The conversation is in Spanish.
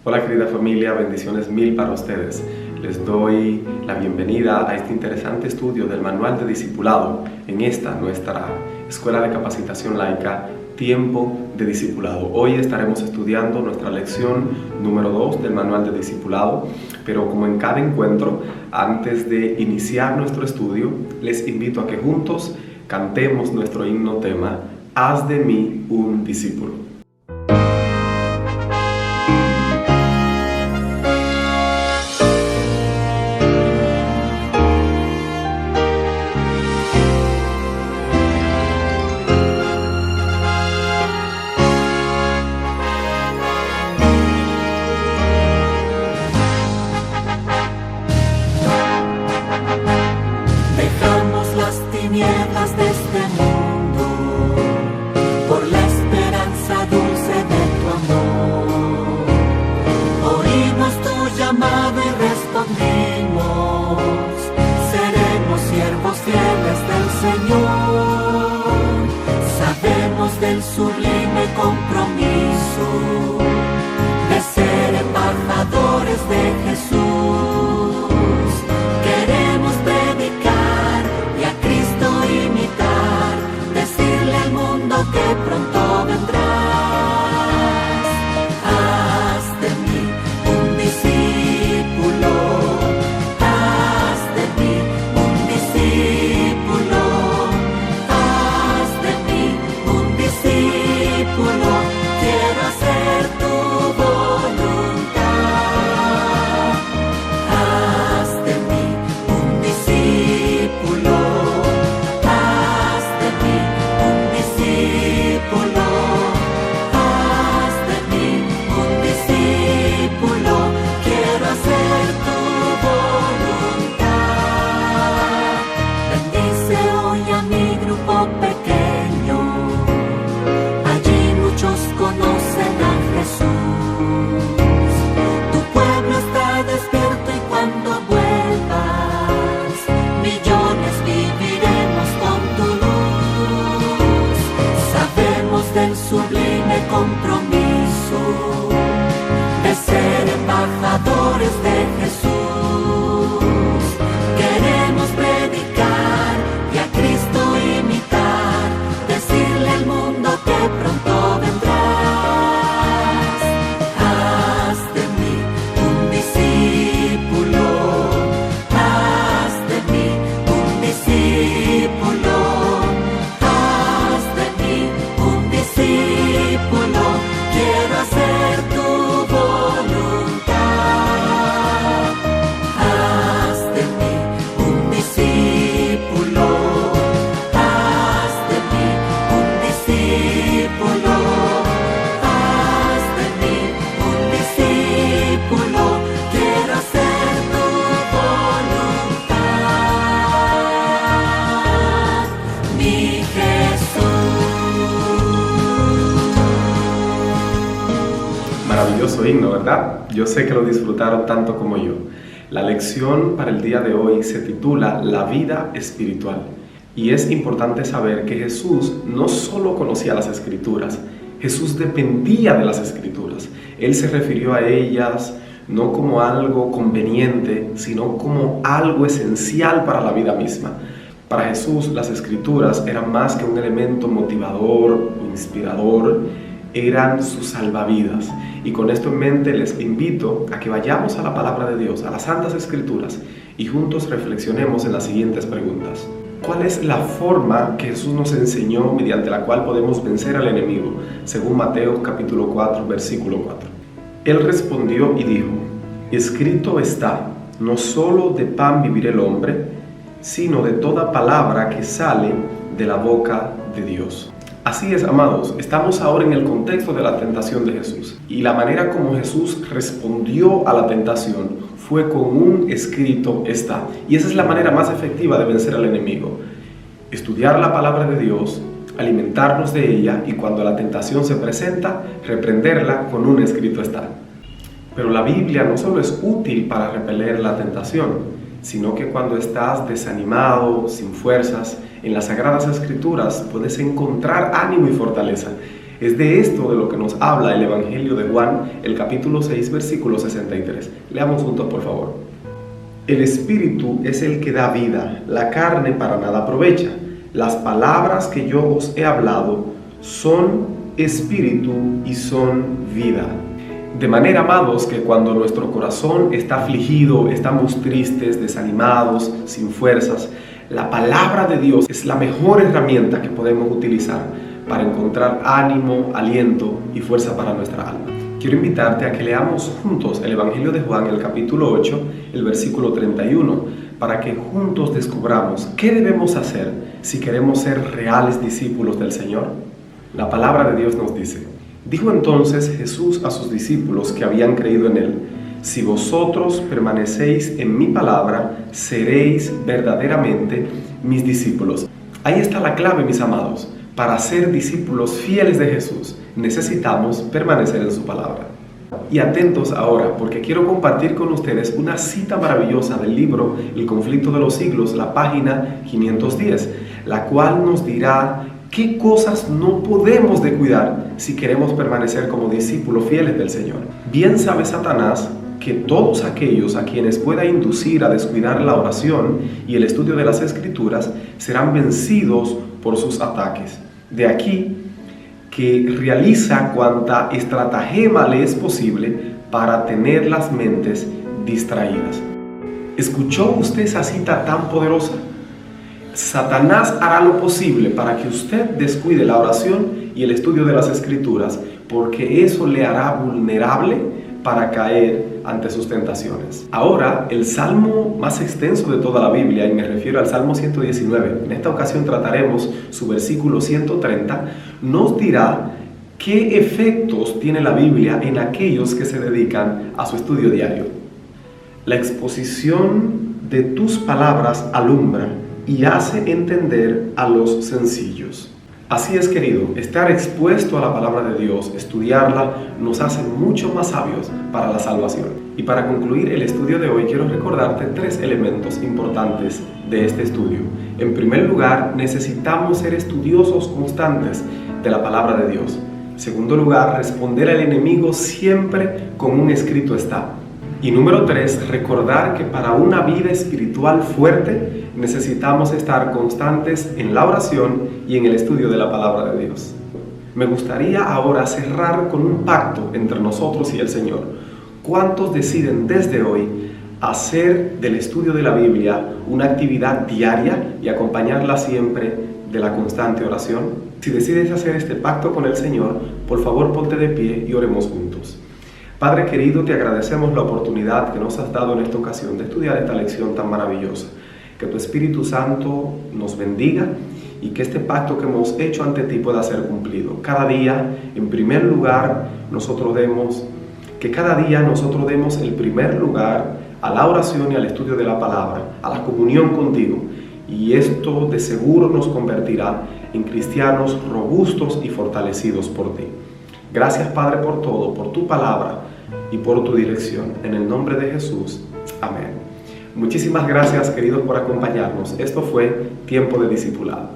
Hola querida familia, bendiciones mil para ustedes. Les doy la bienvenida a este interesante estudio del Manual de Discipulado en esta nuestra Escuela de Capacitación Laica, Tiempo de Discipulado. Hoy estaremos estudiando nuestra lección número 2 del Manual de Discipulado, pero como en cada encuentro, antes de iniciar nuestro estudio, les invito a que juntos cantemos nuestro himno tema, Haz de mí un discípulo. Tinieblas de este mundo, por la esperanza dulce de tu amor. Oímos tu llamado y respondimos, seremos siervos fieles del Señor. Sabemos del sublime compromiso de ser embajadores de Jesús. Queremos predicar y a Cristo imitar, decirle al mundo que pronto vendrás. Haz de mí un discípulo, haz de mí un discípulo, haz de mí un discípulo, quiero hacer tu voluntad. Haz de mí un discípulo, haz de mí un discípulo, haz de mí un discípulo, quiero hacer tu voluntad. Bendice hoy a mi grupo pequeño, allí muchos conocen a Jesús. Tu pueblo está despierto y cuando vuelvas, millones viviremos con tu luz. Sabemos del sublime compromiso de ser embajadores de Jesús. Queremos predicar y a Cristo imitar, decirle al mundo que pronto vendrás. Haz de mí un discípulo, haz de mí un discípulo, haz de mí un discípulo, quiero hacer tu voluntad. Haz de mí un discípulo, haz de mí un discípulo, haz de mí un discípulo, quiero hacer tu voluntad, mi Jesús. Maravilloso himno, ¿verdad? Yo sé que lo disfrutaron tanto como yo. La lección para el día de hoy se titula La vida espiritual. Y es importante saber que Jesús no solo conocía las Escrituras, Jesús dependía de las Escrituras. Él se refirió a ellas no como algo conveniente, sino como algo esencial para la vida misma. Para Jesús, las Escrituras eran más que un elemento motivador o inspirador, eran sus salvavidas. Y con esto en mente les invito a que vayamos a la palabra de Dios, a las Santas Escrituras, y juntos reflexionemos en las siguientes preguntas. ¿Cuál es la forma que Jesús nos enseñó mediante la cual podemos vencer al enemigo? Según Mateo capítulo 4, versículo 4. Él respondió y dijo, escrito está, no solo de pan vivirá el hombre, sino de toda palabra que sale de la boca de Dios. Así es, amados, estamos ahora en el contexto de la tentación de Jesús. Y la manera como Jesús respondió a la tentación fue con un escrito está. Y esa es la manera más efectiva de vencer al enemigo. Estudiar la palabra de Dios, alimentarnos de ella y cuando la tentación se presenta, reprenderla con un escrito está. Pero la Biblia no solo es útil para repeler la tentación, sino que cuando estás desanimado, sin fuerzas, en las Sagradas Escrituras puedes encontrar ánimo y fortaleza. Es de esto de lo que nos habla el Evangelio de Juan, el capítulo 6, versículo 63. Leamos juntos, por favor. El Espíritu es el que da vida, la carne para nada aprovecha. Las palabras que yo os he hablado son espíritu y son vida. De manera, amados, que cuando nuestro corazón está afligido, estamos tristes, desanimados, sin fuerzas, la palabra de Dios es la mejor herramienta que podemos utilizar para encontrar ánimo, aliento y fuerza para nuestra alma. Quiero invitarte a que leamos juntos el Evangelio de Juan, el capítulo 8, el versículo 31, para que juntos descubramos qué debemos hacer si queremos ser reales discípulos del Señor. La palabra de Dios nos dice: dijo entonces Jesús a sus discípulos que habían creído en Él: si vosotros permanecéis en mi palabra, seréis verdaderamente mis discípulos. Ahí está la clave, mis amados. Para ser discípulos fieles de Jesús, necesitamos permanecer en su palabra. Y atentos ahora, porque quiero compartir con ustedes una cita maravillosa del libro El conflicto de los siglos, la página 510, la cual nos dirá qué cosas no podemos descuidar si queremos permanecer como discípulos fieles del Señor. Bien sabe Satanás que todos aquellos a quienes pueda inducir a descuidar la oración y el estudio de las Escrituras serán vencidos por sus ataques. De aquí que realiza cuanta estratagema le es posible para tener las mentes distraídas. ¿Escuchó usted esa cita tan poderosa? Satanás hará lo posible para que usted descuide la oración y el estudio de las Escrituras, porque eso le hará vulnerable para caer ante sus tentaciones. Ahora, el salmo más extenso de toda la Biblia, y me refiero al Salmo 119, en esta ocasión trataremos su versículo 130, nos dirá qué efectos tiene la Biblia en aquellos que se dedican a su estudio diario. La exposición de tus palabras alumbra y hace entender a los sencillos. Así es, querido, estar expuesto a la palabra de Dios, estudiarla, nos hace mucho más sabios para la salvación. Y para concluir el estudio de hoy, quiero recordarte 3 elementos importantes de este estudio. En primer lugar, necesitamos ser estudiosos constantes de la palabra de Dios. En segundo lugar, responder al enemigo siempre con un escrito está. Y número 3, recordar que para una vida espiritual fuerte necesitamos estar constantes en la oración y en el estudio de la palabra de Dios. Me gustaría ahora cerrar con un pacto entre nosotros y el Señor. ¿Cuántos deciden desde hoy hacer del estudio de la Biblia una actividad diaria y acompañarla siempre de la constante oración? Si decides hacer este pacto con el Señor, por favor ponte de pie y oremos juntos. Padre querido, te agradecemos la oportunidad que nos has dado en esta ocasión de estudiar esta lección tan maravillosa. Que tu Espíritu Santo nos bendiga y que este pacto que hemos hecho ante ti pueda ser cumplido. Cada día, en primer lugar, cada día nosotros demos el primer lugar a la oración y al estudio de la palabra, a la comunión contigo. Y esto de seguro nos convertirá en cristianos robustos y fortalecidos por ti. Gracias, Padre, por todo, por tu palabra y por tu dirección. En el nombre de Jesús. Amén. Muchísimas gracias, queridos, por acompañarnos. Esto fue Tiempo de Discipulado.